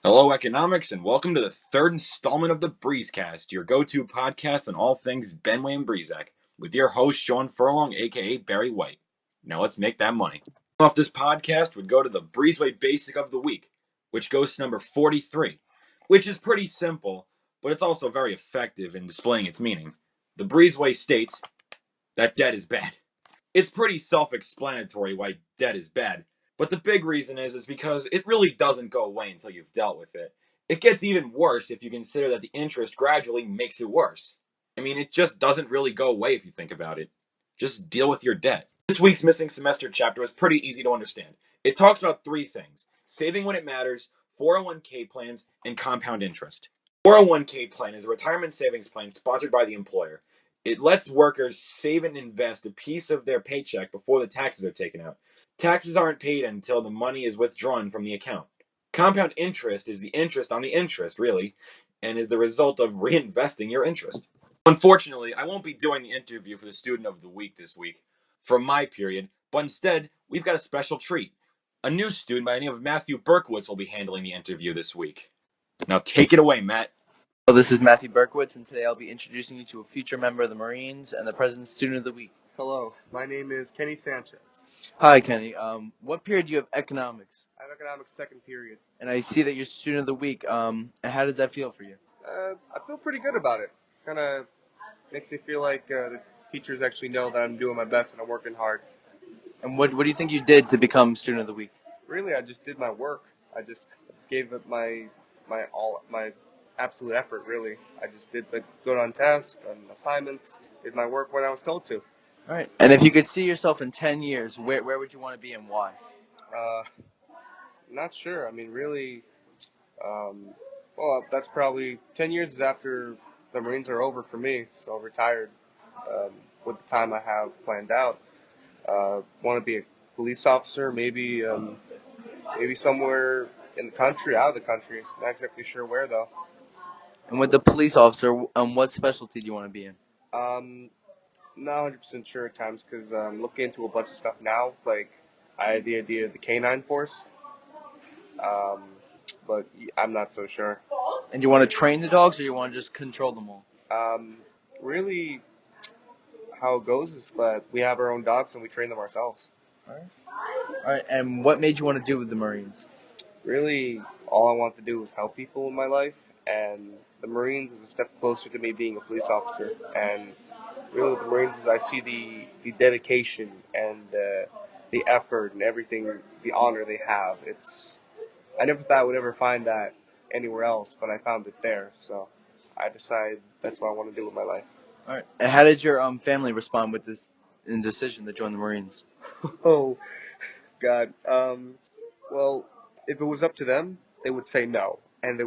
Hello, economics, and welcome to the third installment of the Breezcast, your go-to podcast on all things Benway and Breezac, with your host, Sean Furlong, aka Barry White. Now let's make that money. Off this podcast would go to the Breezeway Basic of the Week, which goes to number 43, which is pretty simple, but it's also very effective in displaying its meaning. The Breezeway states that debt is bad. It's pretty self-explanatory why debt is bad. But the big reason is because it really doesn't go away until you've dealt with it. It gets even worse if you consider that the interest gradually makes it worse. I mean, it just doesn't really go away if you think about it. Just deal with your debt. This week's missing semester chapter is pretty easy to understand. It talks about three things: saving when it matters, 401k plans, and compound interest. 401k plan is a retirement savings plan sponsored by the employer. It lets workers save and invest a piece of their paycheck before the taxes are taken out. Taxes aren't paid until the money is withdrawn from the account. Compound interest is the interest on the interest, really, and is the result of reinvesting your interest. Unfortunately, I won't be doing the interview for the student of the week this week from my period, but instead, we've got a special treat. A new student by the name of Matthew Berkowitz will be handling the interview this week. Now take it away, Matt. Hello, this is Matthew Berkowitz, and today I'll be introducing you to a future member of the Marines and the President's Student of the Week. Hello, my name is Kenny Sanchez. Hi, Kenny. What period do you have economics? I have economics second period. And I see that you're Student of the Week. And how does that feel for you? I feel pretty good about it. Kind of makes me feel like the teachers actually know that I'm doing my best and I'm working hard. And what do you think you did to become Student of the Week? Really, I just did my work. I just gave it my absolute effort. Really, I just did good on tests and assignments. Did my work when I was told to. All right. And if you could see yourself in 10 years, where would you want to be and why? Not sure. I mean, really. Well, that's probably 10 years is after the Marines are over for me, so retired with the time I have planned out. Want to be a police officer, maybe somewhere in the country, out of the country. Not exactly sure where, though. And with the police officer, what specialty do you want to be in? Not 100% sure at times because I'm looking into a bunch of stuff now. Like, I had the idea of the canine force, but I'm not so sure. And you want to train the dogs, or you want to just control them all? Really, how it goes is that we have our own dogs and we train them ourselves. All right. And what made you want to do with the Marines? Really, all I want to do is help people in my life, and the Marines is a step closer to me being a police officer. And really, with the Marines is I see the dedication and the effort and everything, the honor they have. I never thought I would ever find that anywhere else, but I found it there. So I decided that's what I want to do with my life. All right. And how did your family respond with this decision to join the Marines? Oh, God. Well, if it was up to them, they would say no. And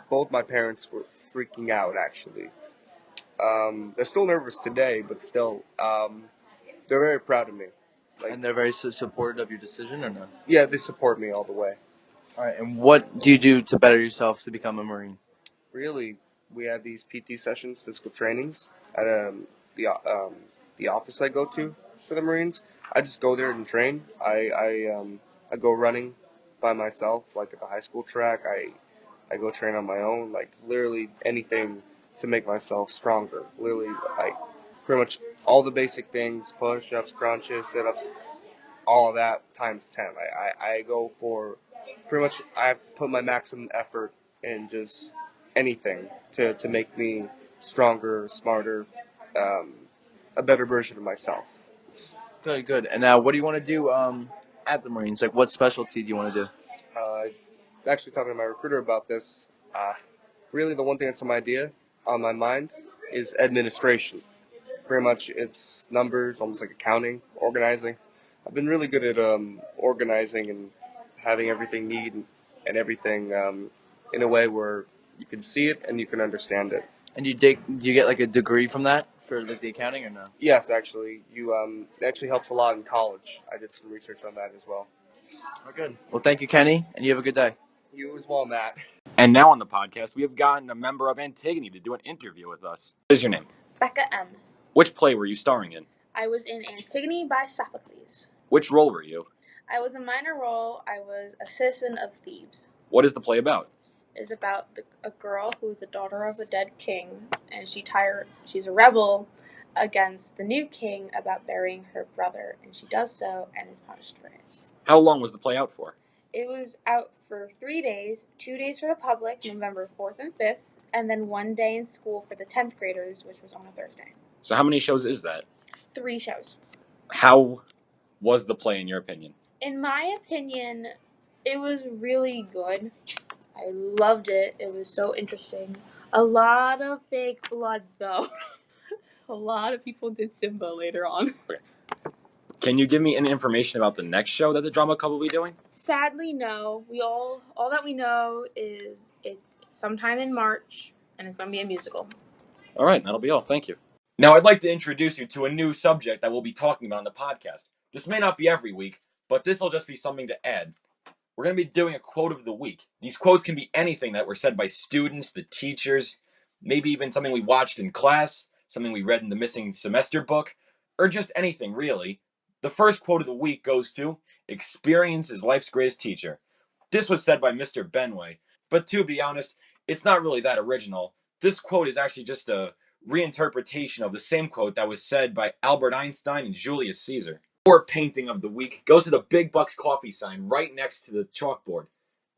both my parents were freaking out, actually. They're still nervous today, but still, they're very proud of me. And they're very supportive of your decision, or no? Yeah, they support me all the way. All right. And what do you do to better yourself to become a Marine? Really, we have these PT sessions, physical trainings, at the office I go to for the Marines. I just go there and train. I go running by myself, like at the high school track. I go train on my own, like literally anything to make myself stronger. Literally, like pretty much all the basic things: push-ups, crunches, sit-ups, all of that times 10. I go for pretty much. I put my maximum effort in just anything to make me stronger, smarter, a better version of myself. Good. And now, what do you want to do at the Marines? Like, what specialty do you want to do? Actually, talking to my recruiter about this, really the one thing that's on my mind is administration. Pretty much it's numbers, almost like accounting, organizing. I've been really good at organizing and having everything neat and everything in a way where you can see it and you can understand it. And do you get like a degree from that for like the accounting, or no? Yes, actually, it actually helps a lot in college. I did some research on that as well. Oh, good. Well, thank you, Kenny, and you have a good day. You as well, Matt. And now on the podcast, we have gotten a member of Antigone to do an interview with us. What is your name? Becca M. Which play were you starring in? I was in Antigone by Sophocles. Which role were you? I was a minor role. I was a citizen of Thebes. What is the play about? is about a girl who is the daughter of a dead king, and she's a rebel against the new king about burying her brother, and she does so and is punished for it. How long was the play out for? It was out for 3 days, 2 days for the public, November 4th and 5th, and then 1 day in school for the 10th graders, which was on a Thursday. So how many shows is that? 3 shows. How was the play in your opinion? In my opinion, it was really good. I loved it. It was so interesting. A lot of fake blood, though. A lot of people did Simba later on. Can you give me any information about the next show that the drama club will be doing? Sadly, no. All that we know is it's sometime in March, and it's going to be a musical. All right, that'll be all. Thank you. Now, I'd like to introduce you to a new subject that we'll be talking about on the podcast. This may not be every week, but this will just be something to add. We're going to be doing a quote of the week. These quotes can be anything that were said by students, the teachers, maybe even something we watched in class, something we read in the missing semester book, or just anything, really. The first quote of the week goes to, "Experience is life's greatest teacher." This was said by Mr. Benway, but to be honest, it's not really that original. This quote is actually just a reinterpretation of the same quote that was said by Albert Einstein and Julius Caesar. Our painting of the week goes to the Big Bucks coffee sign right next to the chalkboard.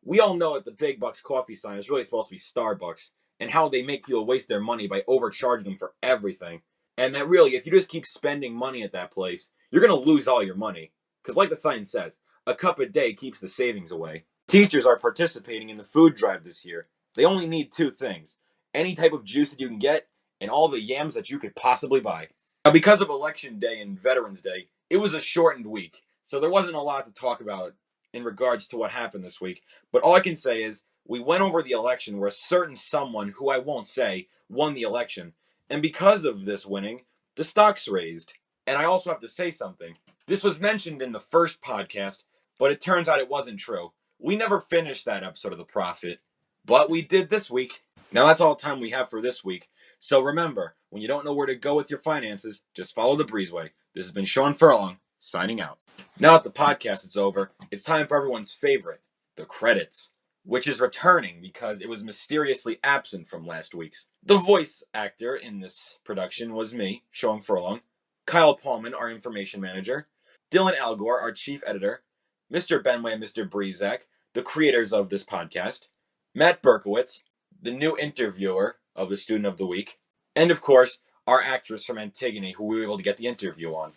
We all know that the Big Bucks coffee sign is really supposed to be Starbucks, and how they make people waste their money by overcharging them for everything. And that really, if you just keep spending money at that place, you're going to lose all your money. Because like the sign says, a cup a day keeps the savings away. Teachers are participating in the food drive this year. They only need 2 things: any type of juice that you can get, and all the yams that you could possibly buy. Now, because of Election Day and Veterans Day, it was a shortened week, so there wasn't a lot to talk about in regards to what happened this week. But all I can say is we went over the election where a certain someone, who I won't say, won the election. And because of this winning, the stocks raised. And I also have to say something. This was mentioned in the first podcast, but it turns out it wasn't true. We never finished that episode of The Profit, but we did this week. Now that's all the time we have for this week. So remember, when you don't know where to go with your finances, just follow the Breezeway. This has been Sean Furlong, signing out. Now that the podcast is over, it's time for everyone's favorite, the credits, which is returning because it was mysteriously absent from last week's. The voice actor in this production was me, Sean Furlong, Kyle Paulman, our information manager, Dylan Algor, our chief editor, Mr. Benway and Mr. Breezak, the creators of this podcast, Matt Berkowitz, the new interviewer of the Student of the Week, and of course, our actress from Antigone, who we were able to get the interview on.